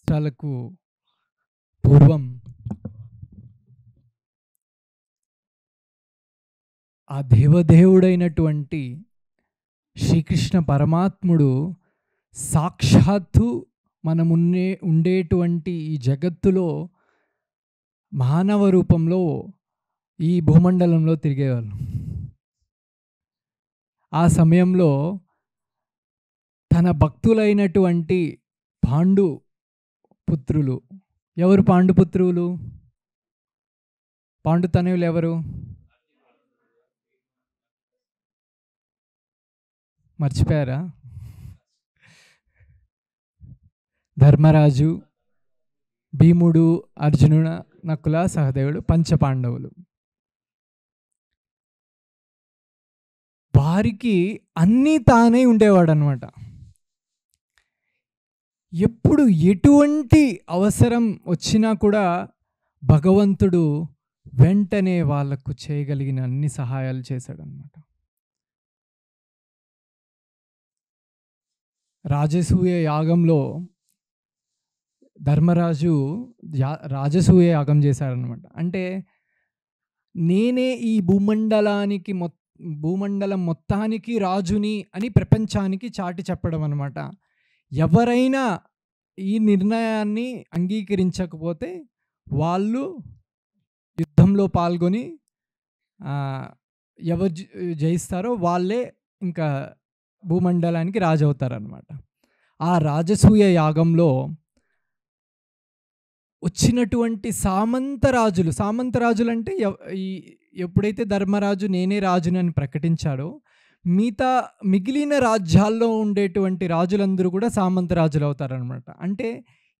సంవత్సరాలకు పూర్వం ఆ దేవదేవుడైనటువంటి శ్రీకృష్ణ పరమాత్ముడు సాక్షాత్తు ఉండేటువంటి ఈ జగత్తులో మానవ రూపంలో ఈ భూమండలంలో తిరిగేవాళ్ళు. ఆ సమయంలో తన భక్తులైనటువంటి పాండు పుత్రులు, ఎవరు పాండుపుత్రులు? పాండుతనయులు ఎవరు? మర్చిపోయారా? ధర్మరాజు, భీముడు, అర్జునుడు, నకుల, సహదేవుడు, పంచపాండవులు. వారికి అన్నీ తానే ఉండేవాడు అనమాట. ఎప్పుడు ఎటువంటి అవసరం వచ్చినా కూడా భగవంతుడు వెంటనే వాళ్ళకు చేయగలిగిన అన్ని సహాయాలు చేశాడనమాట. రాజసూయ యాగంలో ధర్మరాజు రాజసూయ యాగం చేశారనమాట. అంటే నేనే ఈ భూమండలం మొత్తానికి రాజుని అని ప్రపంచానికి చాటి చెప్పడం అనమాట. ఎవరైనా ఈ నిర్ణయాన్ని అంగీకరించకపోతే వాళ్ళు యుద్ధంలో పాల్గొని ఎవరు జయిస్తారో వాళ్ళే ఇంకా భూమండలానికి రాజు అవుతారనమాట. ఆ రాజసూయ యాగంలో వచ్చినటువంటి సామంతరాజులు అంటే ఎప్పుడైతే ధర్మరాజు నేనే రాజునని ప్రకటించాడో మిగిలిన రాజ్యాల్లో ఉండేటువంటి రాజులందరూ కూడా సామంతరాజులు అవుతారనమాట. అంటే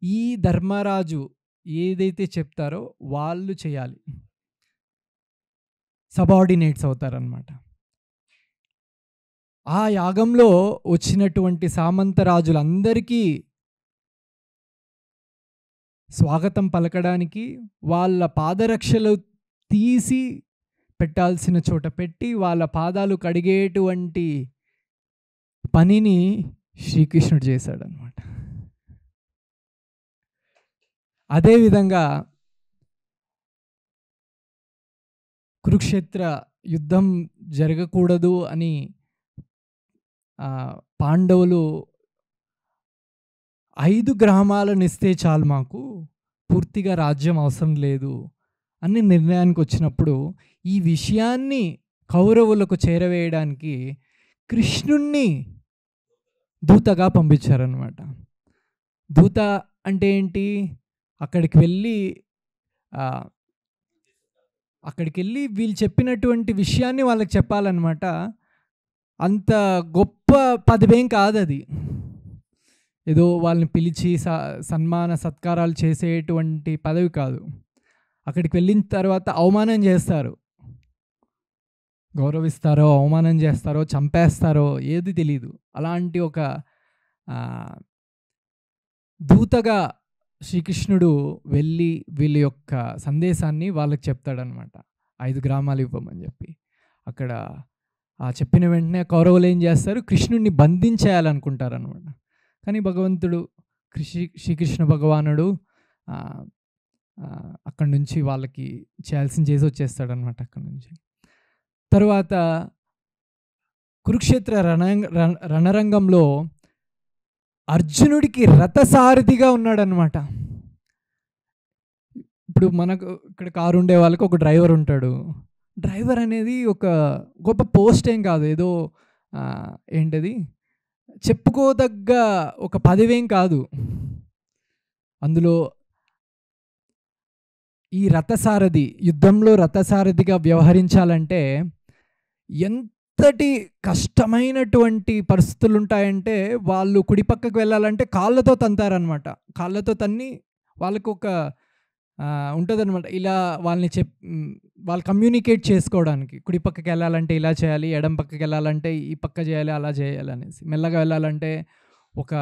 ఈ ధర్మరాజు ఏదైతే చెప్తారో వాళ్ళు చేయాలి, సబార్డినేట్స్ అవుతారనమాట. ఆ యాగంలో వచ్చినటువంటి సామంతరాజులందరికీ స్వాగతం పలకడానికి వాళ్ళ పాదరక్షలు తీసి పెట్టాల్సిన చోట పెట్టి వాళ్ళ పాదాలు కడిగేటువంటి పనిని శ్రీకృష్ణుడు చేశాడనమాట. అదేవిధంగా కురుక్షేత్ర యుద్ధం జరగకూడదు అని పాండవులు 5 గ్రామాలను ఇస్తే చాలు, మాకు పూర్తిగా రాజ్యం అవసరం లేదు అని నిర్ణయానికి వచ్చినప్పుడు ఈ విషయాన్ని కౌరవులకు చేరవేయడానికి కృష్ణుణ్ణి దూతగా పంపించారనమాట. దూత అంటే ఏంటి? అక్కడికి వెళ్ళి వీళ్ళు చెప్పినటువంటి విషయాన్ని వాళ్ళకి చెప్పాలన్నమాట. అంత గొప్ప పదవేం కాదు అది. ఏదో వాళ్ళని పిలిచి సన్మాన సత్కారాలు చేసేటువంటి పదవి కాదు. అక్కడికి వెళ్ళిన తర్వాత అవమానం చేస్తారు, గౌరవిస్తారో అవమానం చేస్తారో చంపేస్తారో ఏది తెలీదు. అలాంటి ఒక దూతగా శ్రీకృష్ణుడు వెళ్ళి వీళ్ళ యొక్క సందేశాన్ని వాళ్ళకి చెప్తాడనమాట. 5 గ్రామాలు ఇవ్వమని చెప్పి. అక్కడ చెప్పిన వెంటనే కౌరవులు ఏం చేస్తారు? కృష్ణుడిని బంధించేయాలనుకుంటారనమాట. కానీ భగవంతుడు శ్రీకృష్ణ భగవానుడు అక్కడి నుంచి వాళ్ళకి చేయాల్సిన చేసి వచ్చేస్తాడనమాట. అక్కడి నుంచి తర్వాత కురుక్షేత్ర రణరంగంలో అర్జునుడికి రథసారథిగా ఉన్నాడనమాట. ఇప్పుడు మనకు ఇక్కడ కారు ఉండే వాళ్ళకి ఒక డ్రైవర్ ఉంటాడు. డ్రైవర్ అనేది ఒక గొప్ప పోస్ట్ ఏం కాదు, ఏదో ఏంటది చెప్పుకోదగ్గ ఒక పదవేం కాదు. అందులో ఈ రథసారథి యుద్ధంలో రథసారథిగా వ్యవహరించాలంటే ఎంతటి కష్టమైనటువంటి పరిస్థితులు ఉంటాయంటే వాళ్ళు కుడి పక్కకు వెళ్ళాలంటే కాళ్ళతో తంతారనమాట. కాళ్ళతో తన్ని వాళ్ళకు ఒక ఉంటుందన్నమాట. ఇలా వాళ్ళు కమ్యూనికేట్ చేసుకోవడానికి కుడి పక్కకి వెళ్ళాలంటే ఇలా చేయాలి, ఎడం పక్కకి వెళ్ళాలంటే ఈ పక్క చేయాలి, అలా చేయాలి అనేసి. మెల్లగా వెళ్ళాలంటే ఒక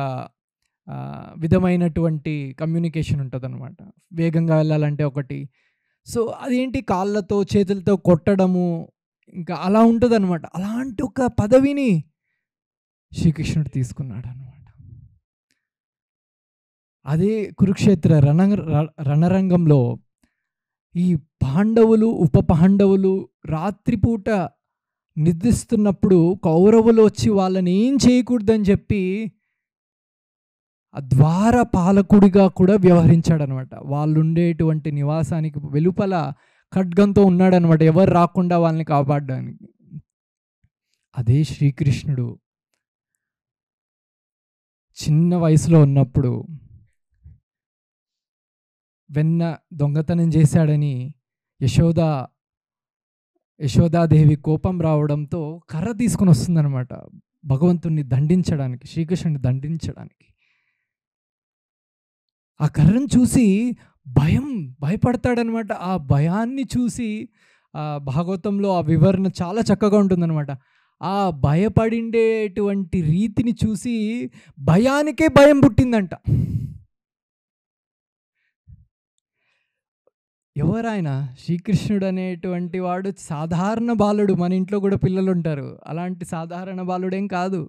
విధమైనటువంటి కమ్యూనికేషన్ ఉంటుందన్నమాట. వేగంగా వెళ్ళాలంటే ఒకటి. సో అదేంటి కాళ్ళతో చేతులతో కొట్టడము ఇంకా అలా ఉంటుందన్నమాట. అలాంటి ఒక పదవిని శ్రీకృష్ణుడు తీసుకున్నాడు అనమాట. అదే కురుక్షేత్ర రణరంగంలో ఈ పాండవులు, ఉప పాండవులు రాత్రిపూట నిద్రిస్తున్నప్పుడు కౌరవులు వచ్చి వాళ్ళని ఏం చేయకూడదని చెప్పి ఆ ద్వార పాలకుడిగా కూడా వ్యవహరించాడనమాట. వాళ్ళు ఉండేటువంటి నివాసానికి వెలుపల ఖడ్గంతో ఉన్నాడనమాట, ఎవరు రాకుండా వాళ్ళని కాపాడడానికి. అదే శ్రీకృష్ణుడు చిన్న వయసులో ఉన్నప్పుడు వెన్న దొంగతనం చేశాడని యశోదాదేవి కోపం రావడంతో కర్ర తీసుకొని వస్తుందనమాట భగవంతుణ్ణి దండించడానికి, శ్రీకృష్ణుని దండించడానికి. ఆ కర్రను చూసి భయపడతాడనమాట. ఆ భయాన్ని చూసి భాగవతంలో ఆ వివరణ చాలా చక్కగా ఉంటుందన్నమాట. ఆ భయపడిండేటువంటి రీతిని చూసి భయానికే భయం పుట్టిందంట. ఎవరాయన? శ్రీకృష్ణుడు అనేటువంటి వాడు సాధారణ బాలుడు. మన ఇంట్లో కూడా పిల్లలు ఉంటారు, అలాంటి సాధారణ బాలుడేం కాదు.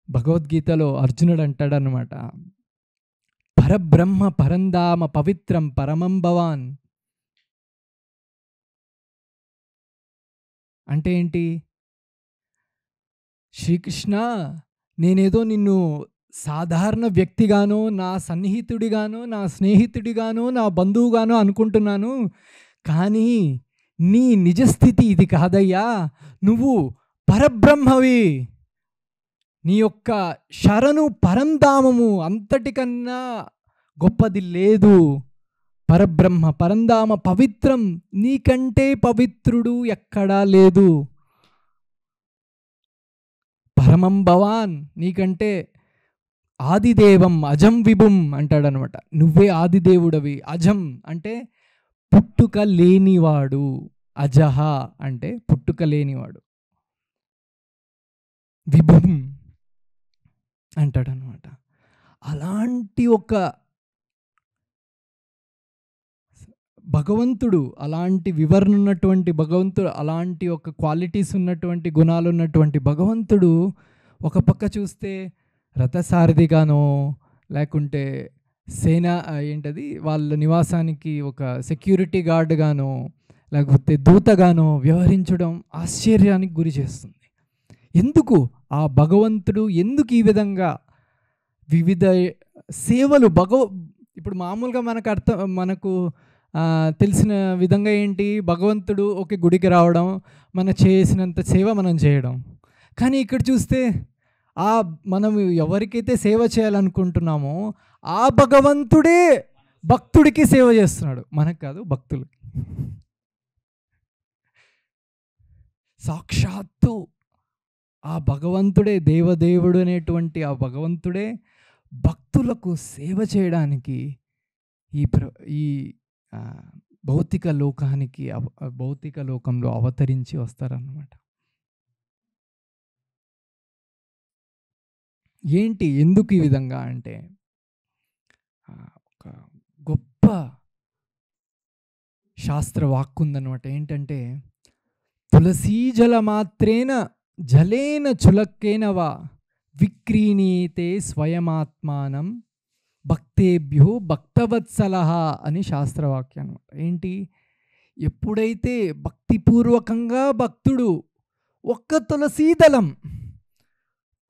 భగవద్గీతలో అర్జునుడు అంటాడనమాట, పరబ్రహ్మ పరంధామ పవిత్రం పరమం భవాన్. అంటే ఏంటి? శ్రీకృష్ణ, నేనేదో నిన్ను సాధారణ వ్యక్తిగానో, నా సన్నిహితుడిగానో, నా స్నేహితుడిగానో, నా బంధువుగానో అనుకుంటున్నాను, కానీ నీ నిజస్థితి ఇది కాదయ్యా. నువ్వు పరబ్రహ్మవి. నీ యొక్క శరణు పరంధామము, అంతటికన్నా గొప్పది లేదు. పరబ్రహ్మ పరంధామ పవిత్రం, నీకంటే పవిత్రుడు ఎక్కడా లేదు. పరమం భవాన్, నీకంటే ఆదిదేవం అజం విభుం అంటాడనమాట. నువ్వే ఆదిదేవుడవి. అజం అంటే పుట్టుక లేనివాడు, అజహ అంటే పుట్టుక లేనివాడు, విభుం అంటాడనమాట. అలాంటి ఒక భగవంతుడు, అలాంటి వివరణ ఉన్నటువంటి భగవంతుడు, అలాంటి ఒక క్వాలిటీస్ ఉన్నటువంటి గుణాలు ఉన్నటువంటి భగవంతుడు ఒక పక్క చూస్తే రథసారథిగానో, లేకుంటే సేన ఏంటది వాళ్ళ నివాసానికి ఒక సెక్యూరిటీ గార్డ్గానో, లేకపోతే దూతగానో వ్యవహరించడం ఆశ్చర్యానికి గురి చేస్తుంది. ఎందుకు ఆ భగవంతుడు ఎందుకు ఈ విధంగా వివిధ సేవలు ఇప్పుడు మామూలుగా మనకు తెలిసిన విధంగా ఏంటి, భగవంతుడు ఒక గుడికి రావడం, మనం చేసినంత సేవ మనం చేయడం. కానీ ఇక్కడ చూస్తే మనం ఎవరికైతే సేవ చేయాలనుకుంటున్నామో ఆ భగవంతుడే భక్తుడికి సేవ చేస్తున్నాడు, మనకు కాదు, భక్తులకి. సాక్షాత్తు ఆ భగవంతుడే, దేవదేవుడు అనేటువంటి ఆ భగవంతుడే భక్తులకు సేవ చేయడానికి ఈ భౌతిక లోకంలో అవతరించి వస్తారన్నమాట. ఏంటి, ఎందుకు ఈ విధంగా అంటే, ఒక గొప్ప శాస్త్రవాక్కు ఉందన్నమాట. ఏంటంటే, తులసీజల మాత్రేన జలేన చులక్కేన వా విక్రీణీతే స్వయమాత్మానం భక్తేభ్యో భక్తవత్సలహ అని శాస్త్రవాక్యం అనమాట. ఏంటి, ఎప్పుడైతే భక్తిపూర్వకంగా భక్తుడు ఒక్క తులసీదళం,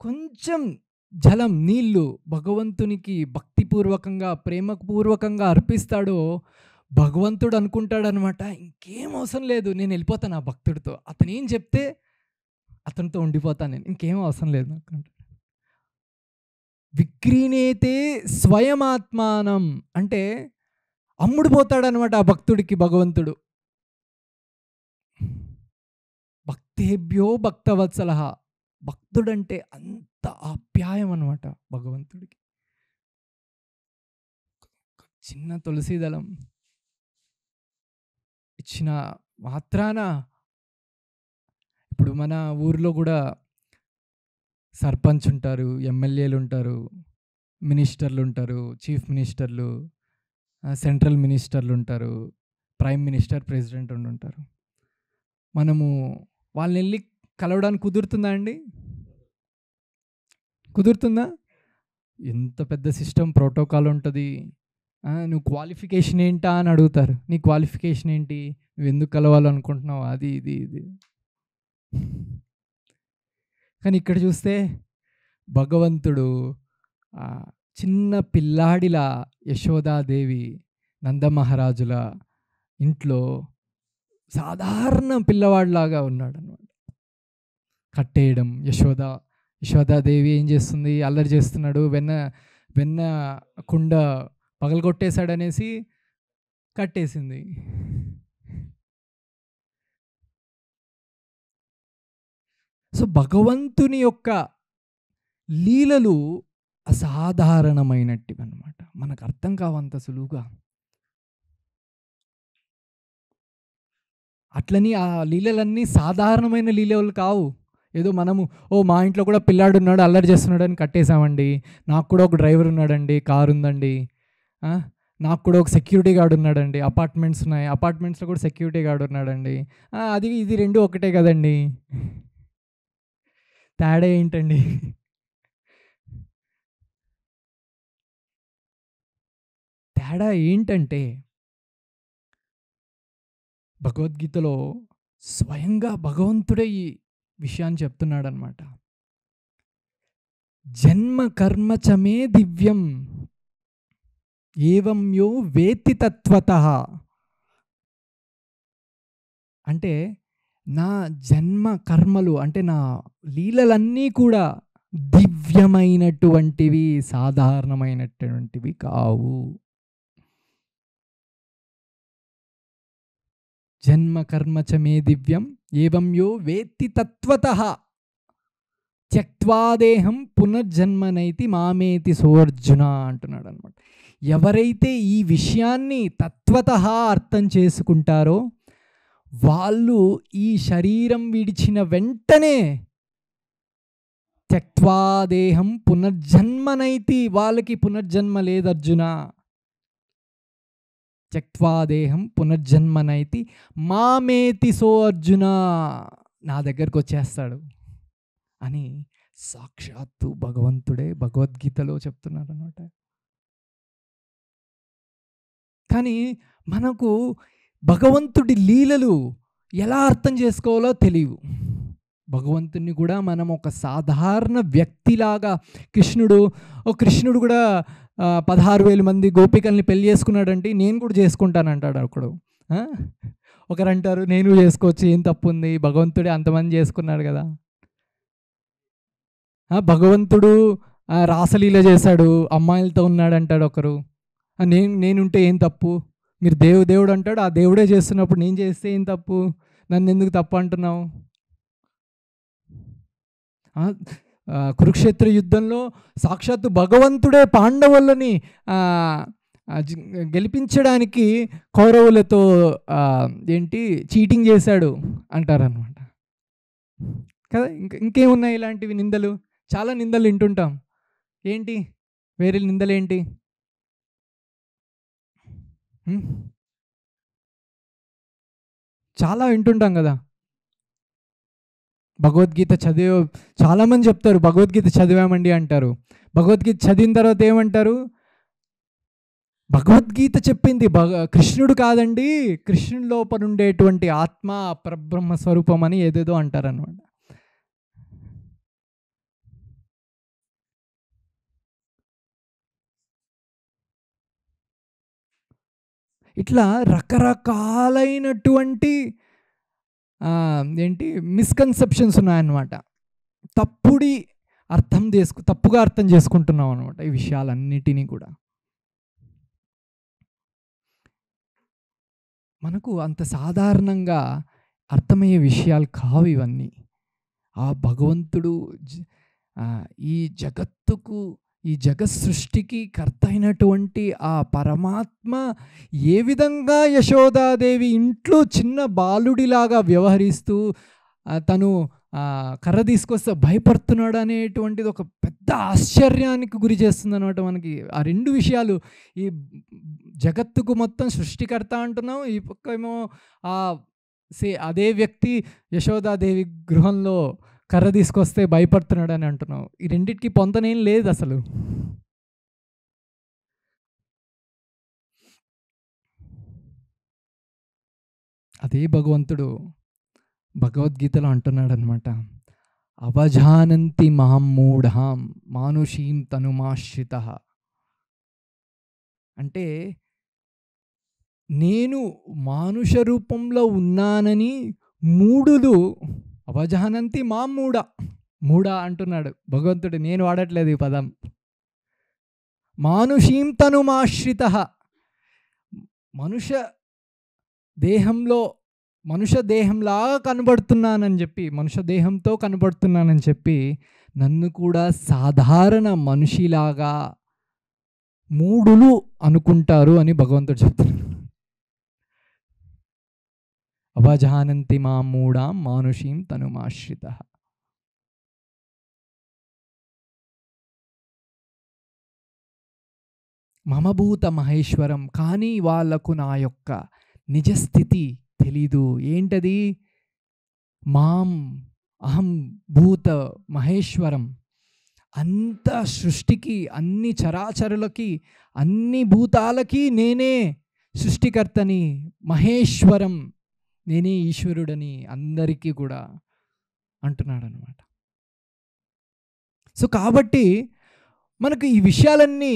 కొంచెం జలం, నీళ్లు భగవంతునికి భక్తిపూర్వకంగా ప్రేమపూర్వకంగా అర్పిస్తాడో, భగవంతుడు అనుకుంటాడనమాట, ఇంకేం అవసరం లేదు, నేను వెళ్ళిపోతాను ఆ భక్తుడితో, అతను ఏం చెప్తే అతనితో ఉండిపోతాను నేను, ఇంకేం అవసరం లేదు నాకు అంటాడు. విక్రీణేతే స్వయమాత్మానం అంటే అమ్ముడుపోతాడనమాట ఆ భక్తుడికి భగవంతుడు. భక్తేభ్యో భక్తవత్సలహ, భక్తుడంటే అంత ఆప్యాయం అనమాట భగవంతుడికి. చిన్న తులసీదళం ఇచ్చిన మాత్రాన, ఇప్పుడు మన ఊర్లో కూడా సర్పంచ్ ఉంటారు, ఎమ్మెల్యేలు ఉంటారు, మినిస్టర్లు ఉంటారు, చీఫ్ మినిస్టర్లు, సెంట్రల్ మినిస్టర్లు ఉంటారు, ప్రైమ్ మినిస్టర్, ప్రెసిడెంట్ ఉంటారు. మనము వాళ్ళని వెళ్ళి కలవడానికి కుదురుతుందా అండి? కుదురుతుందా? ఎంత పెద్ద సిస్టమ్ ప్రోటోకాల్ ఉంటది. నువ్వు క్వాలిఫికేషన్ ఏంటా అని అడుగుతారు. నీ క్వాలిఫికేషన్ ఏంటి? నువ్వెందుకు కలవాలనుకుంటున్నావు? అది, ఇది. కానీ ఇక్కడ చూస్తే భగవంతుడు చిన్న పిల్లాడిలా యశోదాదేవి, నందమహారాజుల ఇంట్లో సాధారణ పిల్లవాడిలాగా ఉన్నాడనమాట. కట్టేయడం, యశోదాదేవి ఏం చేస్తుంది? అల్లరి చేస్తున్నాడు, వెన్న కుండ పగలగొట్టేశాడనేసి కట్టేసింది. సో భగవంతుని యొక్క లీలలు అసాధారణమైనటివి అన్నమాట. మనకు అర్థం కావంత సులువుగా. అట్లని ఆ లీలలన్నీ సాధారణమైన లీలలు కావు. ఏదో మనము మా ఇంట్లో కూడా పిల్లాడు ఉన్నాడు, అల్లరి చేస్తున్నాడు అని కట్టేసామండి. నాకు కూడా ఒక డ్రైవర్ ఉన్నాడండి, కారు ఉందండి, నాకు కూడా ఒక సెక్యూరిటీ గార్డ్ ఉన్నాడండి, అపార్ట్మెంట్స్ ఉన్నాయి, అపార్ట్మెంట్స్లో కూడా సెక్యూరిటీ గార్డ్ ఉన్నాడండి, అది ఇది రెండు ఒకటే కదండి, తేడా ఏంటండి? తేడా ఏంటంటే భగవద్గీతలో స్వయంగా భగవంతుడే ఈ విషయాన్ని చెప్తున్నాడనమాట. జన్మ కర్మ చమే దివ్యం ఏవం యో వేత్తి తత్వతః. అంటే నా జన్మ కర్మలు అంటే నా లీలలన్నీ కూడా దివ్యమైనటువంటివి, సాధారణమైనటువంటివి కావు. జన్మ కర్మ చ మే దివ్యం ఏవం యో వేత్తి తత్వతః త్యక్త్వాదేహం పునర్జన్మనైతి మామేతి సోర్జున అంటున్నాడు అనమాట. ఎవరైతే ఈ విషయాన్ని తత్వతః అర్థం చేసుకుంటారో వాళ్ళు ఈ శరీరం విడిచిన వెంటనే త్యక్త్వాదేహం పునర్జన్మనైతి, వాళ్ళకి పునర్జన్మ లేదు అర్జున. త్యక్త్వాదేహం పునర్జన్మనైతి మామేతి సో అర్జున, నా దగ్గరకు వచ్చేస్తాడు అని సాక్షాత్తు భగవంతుడే భగవద్గీతలో చెప్తున్నారు అన్నమాట. కానీ మనకు భగవంతుడి లీలలు ఎలా అర్థం చేసుకోవాలో తెలియవు. భగవంతుని కూడా మనం ఒక సాధారణ వ్యక్తిలాగా కృష్ణుడు కూడా 16,000 మంది గోపికల్ని పెళ్లి చేసుకున్నాడంటే నేను కూడా చేసుకుంటానంటాడు ఒకడు. ఒకరు అంటారు నేను చేసుకోవచ్చు, ఏం తప్పు ఉంది, భగవంతుడే అంతమంది చేసుకున్నాడు కదా. భగవంతుడు రాసలీల చేశాడు, అమ్మాయిలతో ఉన్నాడు అంటాడు ఒకరు. నేనుంటే ఏం తప్పు, మీరు దేవుడు అంటాడు, ఆ దేవుడే చేస్తున్నప్పుడు నేను చేస్తే ఏం తప్పు, నన్ను ఎందుకు తప్పు అంటున్నావు? కురుక్షేత్ర యుద్ధంలో సాక్షాత్తు భగవంతుడే పాండవులని గెలిపించడానికి కౌరవులతో చీటింగ్ చేశాడు అంటారనమాట కదా. ఇంకేమున్నాయి ఇలాంటివి నిందలు? చాలా నిందలు వింటుంటాం. ఏంటి వేరే నిందలేంటి? చాలా వింటుంటాం కదా. భగవద్గీత చాలామంది చెప్తారు భగవద్గీత చదివామండి అంటారు. భగవద్గీత చదివిన తర్వాత ఏమంటారు? భగవద్గీత చెప్పింది కృష్ణుడు కాదండి, కృష్ణుడి లోపల ఉండేటువంటి ఆత్మ పరబ్రహ్మ స్వరూపం అని ఏదేదో అంటారనమాట. ఇట్లా రకరకాలైనటువంటి మిస్కన్సెప్షన్స్ ఉన్నాయన్నమాట. తప్పుగా అర్థం చేసుకుంటున్నాం అనమాట ఈ విషయాలన్నిటినీ కూడా. మనకు అంత సాధారణంగా అర్థమయ్యే విషయాలు కావు ఇవన్నీ. ఆ భగవంతుడు ఈ జగత్ సృష్టికి కర్త అయినటువంటి ఆ పరమాత్మ ఏ విధంగా యశోదాదేవి ఇంట్లో చిన్న బాలుడిలాగా వ్యవహరిస్తూ తను కర్ర తీసుకొస్తే భయపడుతున్నాడు అనేటువంటిది ఒక పెద్ద ఆశ్చర్యానికి గురి చేస్తుంది అనమాట మనకి. ఆ రెండు విషయాలు, ఈ జగత్తుకు మొత్తం సృష్టికర్త అంటున్నాం, ఈ పక్క ఏమో అదే వ్యక్తి యశోదాదేవి గృహంలో కర్ర తీసుకొస్తే భయపడుతున్నాడని అంటున్నావు. ఈ రెండిటికి పొంతనేం లేదసలు. అదే భగవంతుడు భగవద్గీతలో అంటున్నాడనమాట. అవజానంతి మాం మూఢాం మానుషీం తనుమాశ్రితః. అంటే నేను మానుష రూపంలో ఉన్నానని మూఢులు అవజానంతి మాం మూఢ అంటున్నాడు భగవంతుడు. నేను వాడట్లేదు ఈ పదం. మానుషీం తనుమాశ్రితః. మనుష్య దేహంలా కనబడుతున్నానని చెప్పి, మనుష్య దేహంతో కనబడుతున్నానని చెప్పి నన్ను కూడా సాధారణ మనిషిలాగా మూఢులు అనుకుంటారు అని భగవంతుడు చెప్తున్నాడు. అవజానంతి మాం మూఢాం మానుషీం తనుమాశ్రితః. మమభూత మహేశ్వరం. కానీ వాళ్ళకు నా యొక్క నిజస్థితి తెలీదు. ఏంటది? మాం అహం భూత మహేశ్వరం. అంత సృష్టికి, అన్ని చరాచరులకి, అన్ని భూతాలకి నేనే సృష్టికర్తని, మహేశ్వరం, నేనే ఈశ్వరుడని అందరికీ కూడా అంటున్నాడు అనమాట. సో కాబట్టి మనకు ఈ విషయాలన్నీ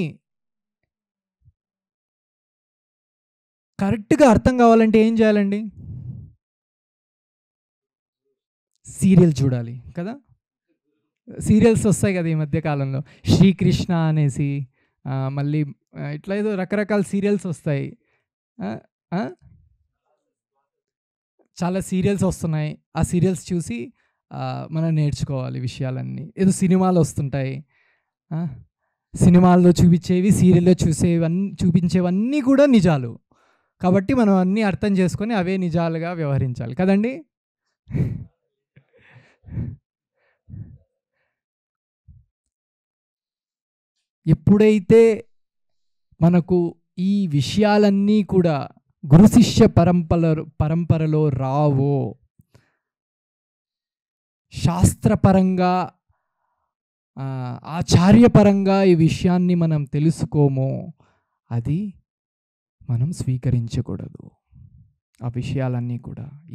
కరెక్ట్గా అర్థం కావాలంటే ఏం చేయాలండి? సీరియల్ చూడాలి కదా. సీరియల్స్ వస్తాయి కదా ఈ మధ్యకాలంలో, శ్రీకృష్ణ అనేసి, మళ్ళీ ఇట్లా ఏదో రకరకాల సీరియల్స్ వస్తాయి. చాలా సీరియల్స్ వస్తున్నాయి. ఆ సీరియల్స్ చూసి మనం నేర్చుకోవాలి విషయాలన్నీ. ఏదో సినిమాలు వస్తుంటాయి, సినిమాల్లో చూపించేవి సీరియల్లో చూపించేవన్నీ కూడా నిజాలు. కాబట్టి మనం అన్నీ అర్థం చేసుకొని అవే నిజాలుగా వ్యవహరించాలి కదండి. ఎప్పుడైతే మనకు ఈ విషయాలన్నీ కూడా గురు శిష్య పరంపరలో రావో, శాస్త్రపరంగా ఆచార్యపరంగా ఈ విషయాన్ని మనం తెలుసుకోమో, అది మనం స్వీకరించకూడదు.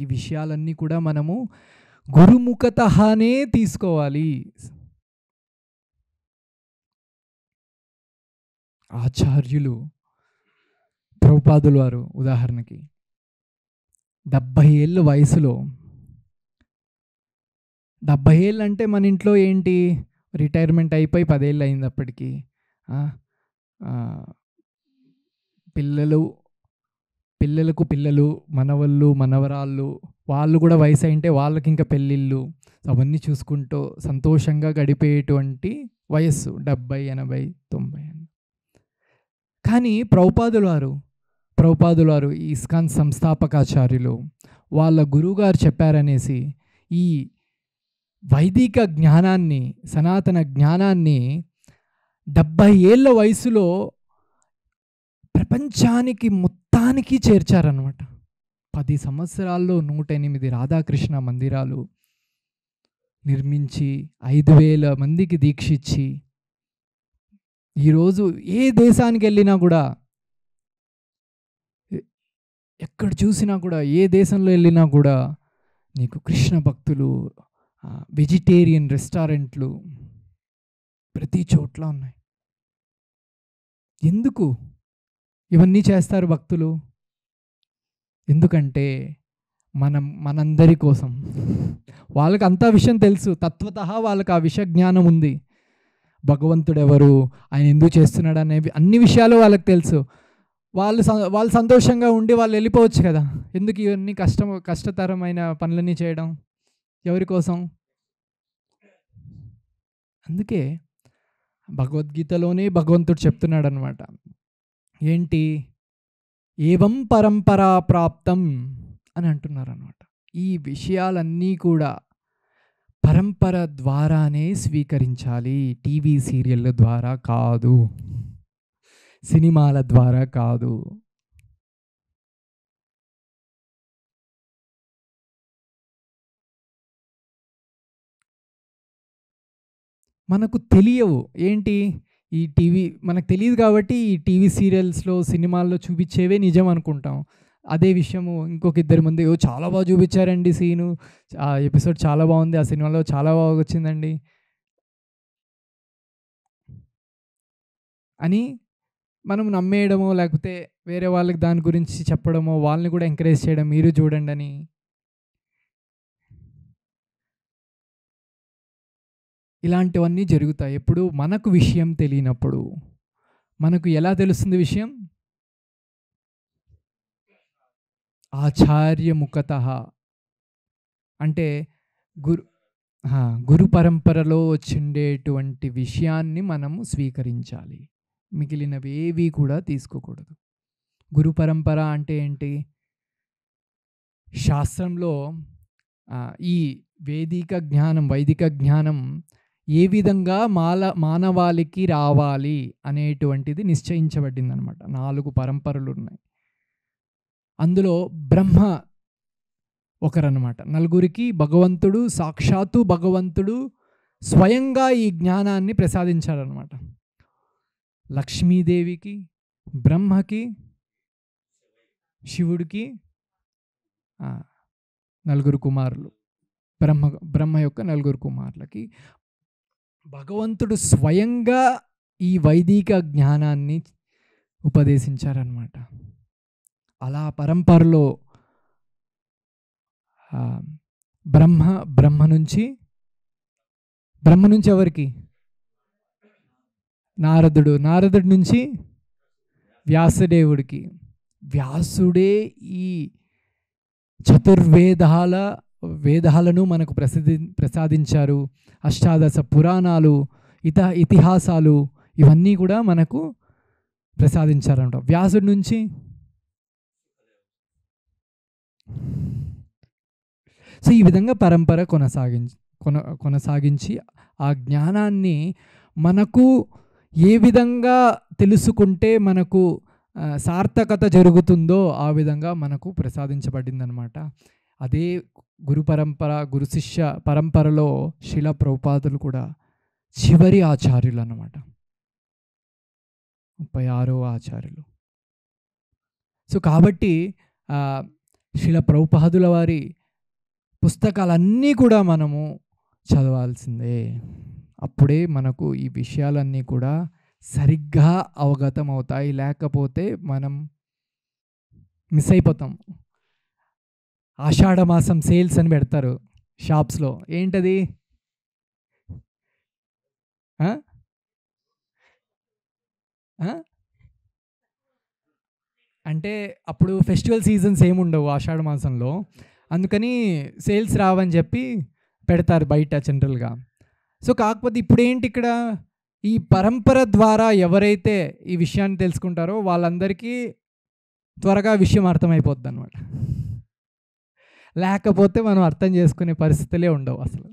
ఈ విషయాలన్నీ కూడా మనము గురుముఖతఃనే తీసుకోవాలి. ఆచార్యులు ప్రభుపాదుల వారు ఉదాహరణకి 70 ఏళ్ళ వయసులో, 70 ఏళ్ళు అంటే మన ఇంట్లో ఏంటి, రిటైర్మెంట్ అయిపోయి 10 ఏళ్ళు అయింది అప్పటికి. పిల్లలకు పిల్లలు, మనవళ్ళు, మనవరాళ్ళు, వాళ్ళు కూడా వయసు అయింటే వాళ్ళకి ఇంకా పెళ్ళిళ్ళు, అవన్నీ చూసుకుంటూ సంతోషంగా గడిపేటువంటి వయస్సు 70, 80, 90. కానీ ప్రభుపాదుల వారు ఈ ఇస్కాన్ సంస్థాపకాచార్యులు వాళ్ళ గురువుగారు చెప్పారనేసి ఈ వైదిక జ్ఞానాన్ని, సనాతన జ్ఞానాన్ని 70 ఏళ్ళ వయసులో ప్రపంచానికి మొత్తానికి చేర్చారనమాట. 10 సంవత్సరాల్లో 108 రాధాకృష్ణ మందిరాలు నిర్మించి 5,000 మందికి దీక్షిచ్చి, ఈరోజు ఏ దేశానికి వెళ్ళినా కూడా, ఎక్కడ చూసినా కూడా, ఏ దేశంలో వెళ్ళినా కూడా నీకు కృష్ణ భక్తులు, వెజిటేరియన్ రెస్టారెంట్లు ప్రతి చోట్ల ఉన్నాయి. ఎందుకు ఇవన్నీ చేస్తారు భక్తులు? ఎందుకంటే మనందరి కోసం. వాళ్ళకి అంతా విషయం తెలుసు, తత్వతః వాళ్ళకి ఆ విషయ జ్ఞానం ఉంది. భగవంతుడు ఎవరు, ఆయన ఎందుకు చేస్తున్నాడు అనేవి అన్ని విషయాలు వాళ్ళకి తెలుసు. వాళ్ళు సంతోషంగా ఉండి వాళ్ళు వెళ్ళిపోవచ్చు కదా. ఎందుకు ఇవన్నీ కష్టతరమైన పనులన్నీ చేయడం? ఎవరి కోసం? అందుకే భగవద్గీతలోనే భగవంతుడు చెప్తున్నాడు అనమాట. ఏంటి? ఏవం పరంపరా ప్రాప్తం అని అంటున్నారు అనమాట. ఈ విషయాలన్నీ కూడా పరంపర ద్వారానే స్వీకరించాలి, టీవీ సీరియళ్ళ ద్వారా కాదు, సినిమాల ద్వారా కాదు. మనకు తెలియవు. ఏంటి ఈ టీవీ మనకు తెలీదు కాబట్టి ఈ టీవీ సీరియల్స్‌లో, సినిమాల్లో చూపిచ్చేవే నిజం అనుకుంటాం. అదే విషయము ఇంకొక ఇద్దరి ముందు చాలా బాగా చూపిచ్చారండి సీను. ఆ ఎపిసోడ్ చాలా బాగుంది. ఆ సినిమాలో చాలా బాగొచ్చిందండి అని మనం నమ్మేయడమో, లేకపోతే వేరే వాళ్ళకి దాని గురించి చెప్పడమో, వాళ్ళని కూడా ఎంకరేజ్ చేయడం మీరు చూడండని. ఇలాంటివన్నీ జరుగుతాయి. ఎప్పుడు మనకు విషయం తెలియనప్పుడు. మనకు ఎలా తెలుస్తుంది విషయం? ఆచార్యముఖతః అంటే గురు ఆ! గురు పరంపరలో వచ్చిండేటువంటి విషయాన్ని మనము స్వీకరించాలి. మిగిలినవేవి కూడా తీసుకోకూడదు. గురు పరంపర అంటే ఏంటి? శాస్త్రంలో ఈ వేదిక జ్ఞానం, వైదిక జ్ఞానం ఏ విధంగా మానవాళికి రావాలి అనేటువంటిది నిశ్చయించబడిందనమాట. 4 పరంపరలున్నాయి. అందులో బ్రహ్మ ఒకరనమాట. నలుగురికి భగవంతుడు, సాక్షాత్తు భగవంతుడు స్వయంగా ఈ జ్ఞానాన్ని ప్రసాదించారనమాట. లక్ష్మీదేవికి, బ్రహ్మకి, శివుడికి నలుగురు కుమారులు. బ్రహ్మ యొక్క నలుగురు కుమారులకి భగవంతుడు స్వయంగా ఈ వైదిక జ్ఞానాన్ని ఉపదేశించారనమాట. అలా పరంపరలో బ్రహ్మ నుంచి ఎవరికి? నారదుడి నుంచి వ్యాసదేవుడికి. వ్యాసుడే ఈ వేదాలను మనకు ప్రసాదించారు. అష్టాదశ పురాణాలు, ఇతిహాసాలు ఇవన్నీ కూడా మనకు ప్రసాదించారంట. వ్యాసుడి నుంచి సో ఈ విధంగా పరంపర కొనసాగించి ఆ జ్ఞానాన్ని మనకు ఏ విధంగా తెలుసుకుంటే మనకు సార్థకత జరుగుతుందో ఆ విధంగా మనకు ప్రసాదించబడిందనమాట. అదే గురు శిష్య పరంపరలో శిలా ప్రభుపాదులు కూడా చివరి ఆచార్యులు అన్నమాట. 36వ ఆచార్యులు. సో కాబట్టి శిలా ప్రభుపాదుల వారి పుస్తకాలన్నీ కూడా మనము చదవాల్సిందే. అప్పుడే మనకు ఈ విషయాలన్నీ కూడా సరిగ్గా అవగతం అవుతాయి. లేకపోతే మనం మిస్ అయిపోతాం. ఆషాఢ మాసం సేల్స్ అని పెడతారు షాప్స్లో. ఏంటది? అంటే అప్పుడు ఫెస్టివల్ సీజన్స్ ఏముండవు ఆషాఢ మాసంలో. అందుకని సేల్స్ రావని చెప్పి పెడతారు బయట జనరల్గా. సో కాకపోతే ఇప్పుడేంటి ఇక్కడ ఈ పరంపర ద్వారా ఎవరైతే ఈ విషయాన్ని తెలుసుకుంటారో వాళ్ళందరికీ త్వరగా విషయం అర్థమైపోద్ది అనమాట. లేకపోతే మనం అర్థం చేసుకునే పరిస్థితులే ఉండవు అసలు.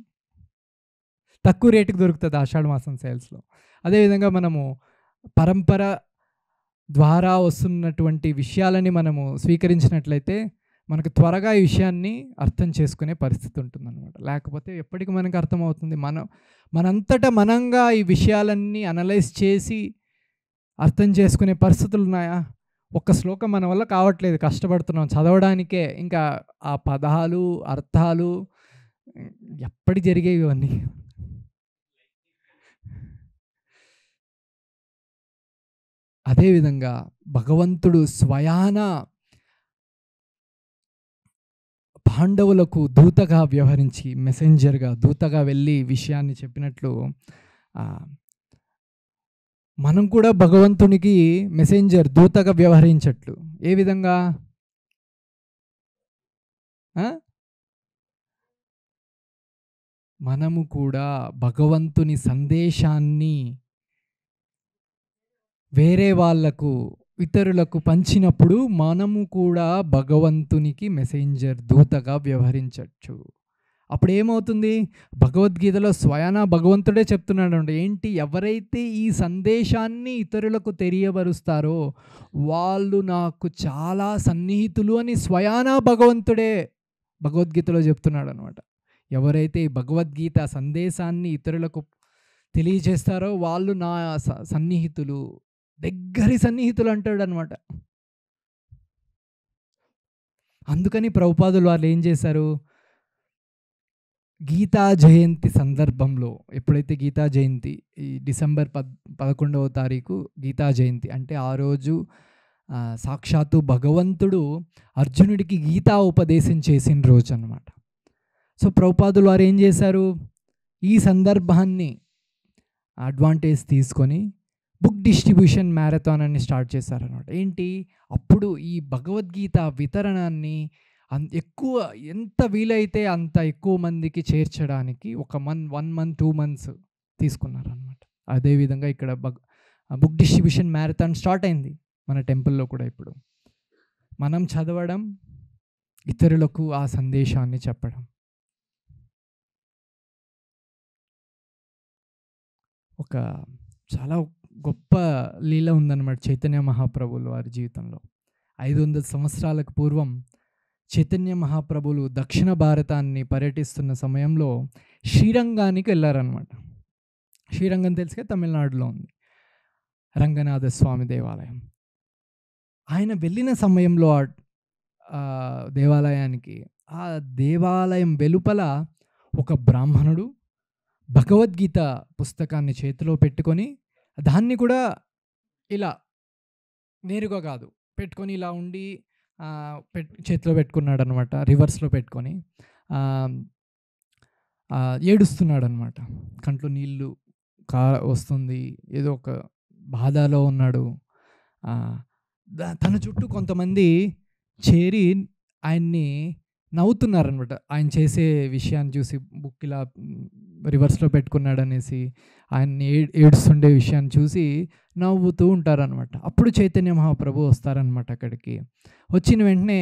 తక్కువ రేటుకి దొరుకుతుంది ఆషాఢ మాసం సేల్స్లో. అదేవిధంగా మనము పరంపర ద్వారా వస్తున్నటువంటి విషయాలని మనము స్వీకరించినట్లయితే మనకు త్వరగా ఈ విషయాన్ని అర్థం చేసుకునే పరిస్థితి ఉంటుందన్నమాట. లేకపోతే ఎప్పటికి మనకు అర్థమవుతుంది? మనంతటా మనంగా ఈ విషయాలన్నీ అనలైజ్ చేసి అర్థం చేసుకునే పరిస్థితులు ఉన్నాయా? ఒక్క శ్లోకం మన వల్ల కావట్లేదు, కష్టపడుతున్నాం చదవడానికే. ఇంకా ఆ పదాలు, అర్థాలు ఎప్పటి జరిగేవి ఇవన్నీ. అదేవిధంగా భగవంతుడు స్వయాన పాండవులకు దూతగా వ్యవహరించి, మెసెంజర్గా దూతగా వెళ్ళి విషయాన్ని చెప్పినట్లు మనం కూడా భగవంతునికి మెసెంజర్, దూతగా వ్యవహరించట్లు. ఏ విధంగా? మనము కూడా భగవంతుని సందేశాన్ని వేరే వాళ్ళకు, ఇతరులకు పంచినప్పుడు మనము కూడా భగవంతునికి మెసెంజర్, దూతగా వ్యవహరించవచ్చు. అప్పుడు ఏమవుతుంది? భగవద్గీతలో స్వయాన భగవంతుడే చెప్తున్నాడు అండి. ఏంటి? ఎవరైతే ఈ సందేశాన్ని ఇతరులకు తెలియబరుస్తారో వాళ్ళు నాకు చాలా సన్నిహితులు అని స్వయాన భగవంతుడే భగవద్గీతలో చెప్తున్నాడు అనమాట. ఎవరైతే ఈ భగవద్గీత సందేశాన్ని ఇతరులకు తెలియజేస్తారో వాళ్ళు నా సన్నిహితులు, దగ్గరి సన్నిహితులు అంటాడనమాట. అందుకని ప్రభుపాదులు వాళ్ళు ఏం చేశారు, గీతా జయంతి సందర్భంలో, ఎప్పుడైతే గీతా జయంతి ఈ డిసెంబర్ 11వ తారీఖు గీతా జయంతి అంటే ఆ రోజు సాక్షాత్తు భగవంతుడు అర్జునుడికి గీతా ఉపదేశం చేసిన రోజు అనమాట. సో ప్రభుపాదులు వారు ఏం చేశారు, ఈ సందర్భాన్ని అడ్వాంటేజ్ తీసుకొని బుక్ డిస్ట్రిబ్యూషన్ మ్యారథాన్ అని స్టార్ట్ చేశారనమాట. ఏంటి, అప్పుడు ఈ భగవద్గీత వితరణాన్ని ఎక్కువ ఎంత వీలైతే అంత ఎక్కువ మందికి చేర్చడానికి 1 మంత్ 2 మంత్స్ తీసుకున్నారనమాట. అదేవిధంగా ఇక్కడ బుక్ డిస్ట్రిబ్యూషన్ మ్యారథాన్ స్టార్ట్ అయింది మన టెంపుల్లో కూడా. ఇప్పుడు మనం చదవడం, ఇతరులకు ఆ సందేశాన్ని చెప్పడం. ఒక చాలా గొప్ప లీల ఉందన్నమాట చైతన్య మహాప్రభువుల వారి జీవితంలో. 500 సంవత్సరాలకు పూర్వం చైతన్య మహాప్రభువులు దక్షిణ భారతాన్ని పర్యటిస్తున్న సమయంలో శ్రీరంగానికి వెళ్ళారనమాట. శ్రీరంగం తెలిసిగా తమిళనాడులో ఉంది, రంగనాథ స్వామి దేవాలయం. ఆయన వెళ్ళిన సమయంలో దేవాలయానికి, ఆ దేవాలయం వెలుపల ఒక బ్రాహ్మణుడు భగవద్గీత పుస్తకాన్ని చేతిలో పెట్టుకొని, దాన్ని కూడా ఇలా నేరుగా కాదు పెట్టుకొని ఇలా ఉండి చేతిలో పెట్టుకున్నాడు అనమాట, రివర్స్లో పెట్టుకొని ఏడుస్తున్నాడు అనమాట. కంట్లో నీళ్ళు వస్తుంది, ఏదో ఒక బాధలో ఉన్నాడు. తన చుట్టూ కొంతమంది చేరి ఆయన్ని నవ్వుతున్నారనమాట. ఆయన చేసే విషయాన్ని చూసి, బుక్ ఇలా రివర్స్లో పెట్టుకున్నాడు అనేసి ఆయన్ని ఏడుస్తుండే విషయాన్ని చూసి నవ్వుతూ ఉంటారనమాట. అప్పుడు చైతన్య మహాప్రభు వస్తారనమాట అక్కడికి. వచ్చిన వెంటనే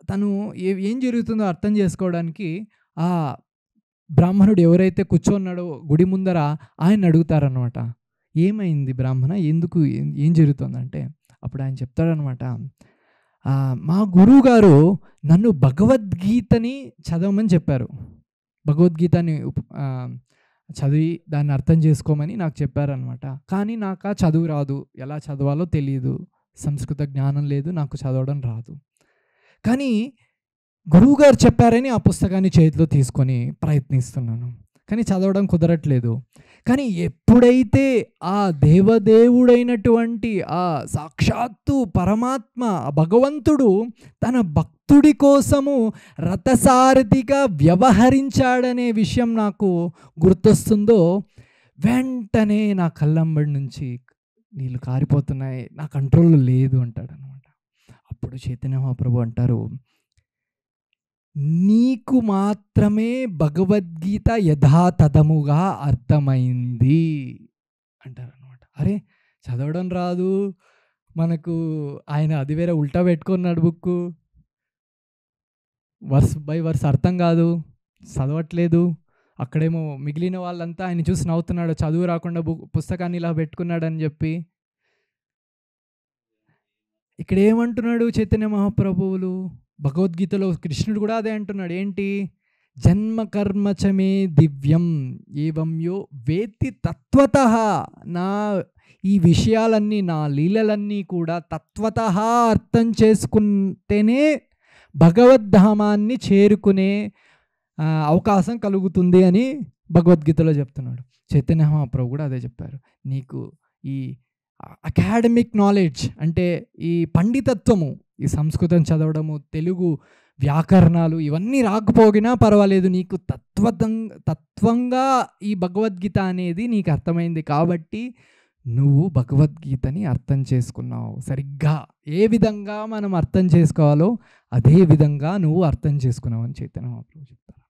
తను ఏం జరుగుతుందో అర్థం చేసుకోవడానికి ఆ బ్రాహ్మణుడు ఎవరైతే కూర్చోన్నాడో గుడి ముందర ఆయన అడుగుతారనమాట, ఏమైంది బ్రాహ్మణ, ఎందుకు, ఏం జరుగుతుందంటే అప్పుడు ఆయన చెప్తాడనమాట, మా గురువు గారు నన్ను భగవద్గీతని చదవమని చెప్పారు, భగవద్గీతని చదివి దాన్ని అర్థం చేసుకోమని నాకు చెప్పారనమాట. కానీ నాకు ఆ చదువు రాదు, ఎలా చదవాలో తెలియదు, సంస్కృత జ్ఞానం లేదు, నాకు చదవడం రాదు. కానీ గురువుగారు చెప్పారని ఆ పుస్తకాన్ని చేతిలో తీసుకొని ప్రయత్నిస్తున్నాను, కానీ చదవడం కుదరట్లేదు. కానీ ఎప్పుడైతే ఆ దేవదేవుడైనటువంటి ఆ సాక్షాత్తు పరమాత్మ భగవంతుడు తన భక్తుడి కోసము రథసారథిగా వ్యవహరించాడనే విషయం నాకు గుర్తొస్తుందో, వెంటనే నా కళ్ళంబడి నుంచి నీళ్ళు కారిపోతున్నాయి, నా కంట్రోల్లో లేదు అంటాడనమాట. అప్పుడు చైతన్య మహాప్రభు అంటారు, నీకు మాత్రమే భగవద్గీత యథాతథముగా అర్థమైంది అంటారనమాట. అరే చదవడం రాదు మనకు, ఆయన అది వేరే ఉల్టా పెట్టుకున్నాడు, బుక్కు వర్స్ బై వర్స్ అర్థం కాదు, చదవట్లేదు. అక్కడేమో మిగిలిన వాళ్ళంతా ఆయన చూసి నవ్వుతున్నాడు, చదువు రాకుండా పుస్తకాన్ని ఇలా పెట్టుకున్నాడని చెప్పి. ఇక్కడ ఏమంటున్నాడు చైతన్య మహాప్రభువులు, భగవద్గీతలో కృష్ణుడు కూడా అదే అంటున్నాడు. ఏంటి, జన్మ కర్మచమే దివ్యం ఏవంయో వేత్తి తత్వతః. నా ఈ విషయాలన్నీ, నా లీలలన్నీ కూడా తత్వతః అర్థం చేసుకుంటేనే భగవద్ధామాన్ని చేరుకునే అవకాశం కలుగుతుంది అని భగవద్గీతలో చెప్తున్నాడు. చైతన్య మహాప్రభు కూడా అదే చెప్పారు. నీకు ఈ అకాడమిక్ నాలెడ్జ్ అంటే ఈ పండితత్వము, ఈ సంస్కృతం చదవడము, తెలుగు వ్యాకరణాలు ఇవన్నీ రాకపోగినా పర్వాలేదు, నీకు తత్వంగా ఈ భగవద్గీత అనేది నీకు అర్థమైంది కాబట్టి నువ్వు భగవద్గీతని అర్థం చేసుకున్నావు. సరిగ్గా ఏ విధంగా మనం అర్థం చేసుకోవాలో అదే విధంగా నువ్వు అర్థం చేసుకున్నావు అని చైతన్య మహాప్రభు చెప్తారు.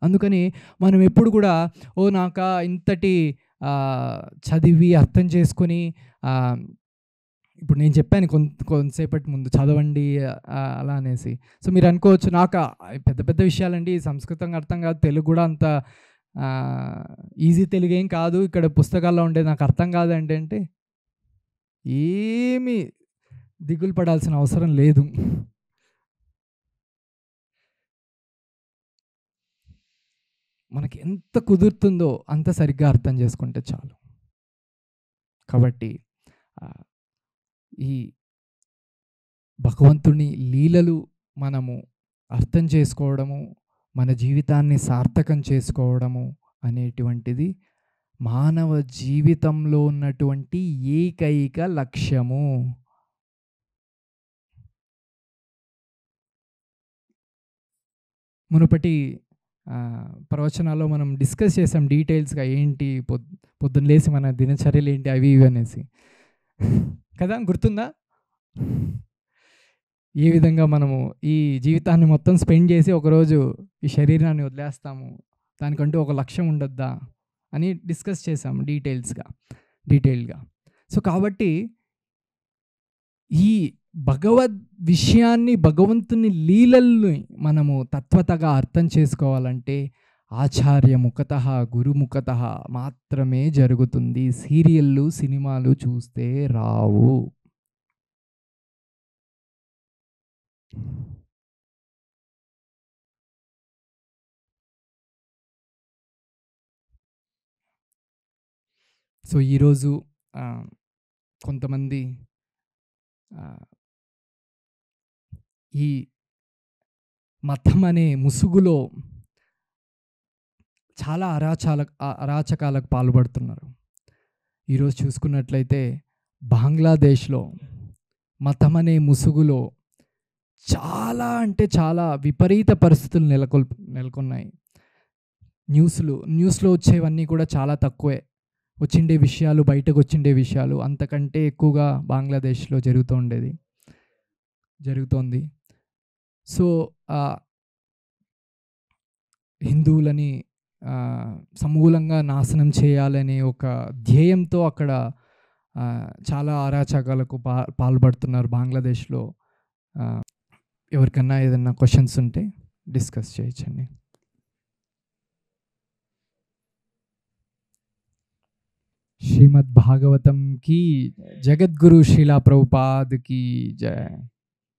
అందుకని మనం ఎప్పుడు కూడా నాకా ఇంతటి చదివి అర్థం చేసుకొని, ఇప్పుడు నేను చెప్పాను కొంతసేపటి ముందు చదవండి అలా అనేసి. సో మీరు అనుకోవచ్చు, నాకు పెద్ద పెద్ద విషయాలండి, సంస్కృతం అర్థం కాదు, తెలుగు కూడా అంత ఈజీ తెలుగు ఏం కాదు, ఇక్కడ పుస్తకాల్లో ఉండేది నాకు అర్థం కాదండి అంటే ఏమీ దిగులు పడాల్సిన అవసరం లేదు. మనకి ఎంత కుదురుతుందో అంత సరిగ్గా అర్థం చేసుకుంటే చాలు. కాబట్టి ఈ భగవంతుని లీలలు మనము అర్థం చేసుకోవడము, మన జీవితాన్ని సార్థకం చేసుకోవడము అనేటువంటిది మానవ జీవితంలో ఉన్నటువంటి ఏకైక లక్ష్యము. మునుపటి ప్రవచనాల్లో మనం డిస్కస్ చేసాం డీటెయిల్స్‌గా ఏంటి పొద్దున్న లేసి మన దినచర్యలేంటి అవి ఇవి అనేసి. కదా! గుర్తుందా? ఏ విధంగా మనము ఈ జీవితాన్ని మొత్తం స్పెండ్ చేసి ఒకరోజు ఈ శరీరాన్ని వదిలేస్తాము. దానికంటూ ఒక లక్ష్యం ఉండొద్దా అని డిస్కస్ చేసాం డీటెయిల్డ్‌గా. సో, కాబట్టి ఈ భగవద్ విషయాన్ని, భగవంతుని లీలల్ని మనము తత్వతగా అర్థం చేసుకోవాలంటే ఆచార్య ముఖతః, గురుముఖతః మాత్రమే జరుగుతుంది. సీరియల్లు, సినిమాలు చూస్తే రావు. సో, ఈరోజు కొంతమంది ఈ మతం అనే ముసుగులో చాలా అరాచకాలకు పాల్పడుతున్నారు. ఈరోజు చూసుకున్నట్లయితే బంగ్లాదేశ్‌లో మతం అనే ముసుగులో చాలా అంటే చాలా విపరీత పరిస్థితులు నెలకొన్నాయి. న్యూస్‌లో వచ్చేవన్నీ కూడా చాలా తక్కువే. వచ్చిండే విషయాలు, బయటకు వచ్చిండే విషయాలు అంతకంటే ఎక్కువగా బంగ్లాదేశ్‌లో జరుగుతోంది. సో, హిందువులని సమూలంగా నాశనం చేయాలనే ఒక ధ్యేయంతో అక్కడ చాలా అరాచకాలకు పాల్పడుతున్నారు బంగ్లాదేశ్‌లో. ఎవరికన్నా ఏదన్నా క్వెషన్స్ ఉంటే డిస్కస్ చేయొచ్చండి. శ్రీమద్ భాగవతం की जगद्गुरु श्रीला प्रभुपाद की जय।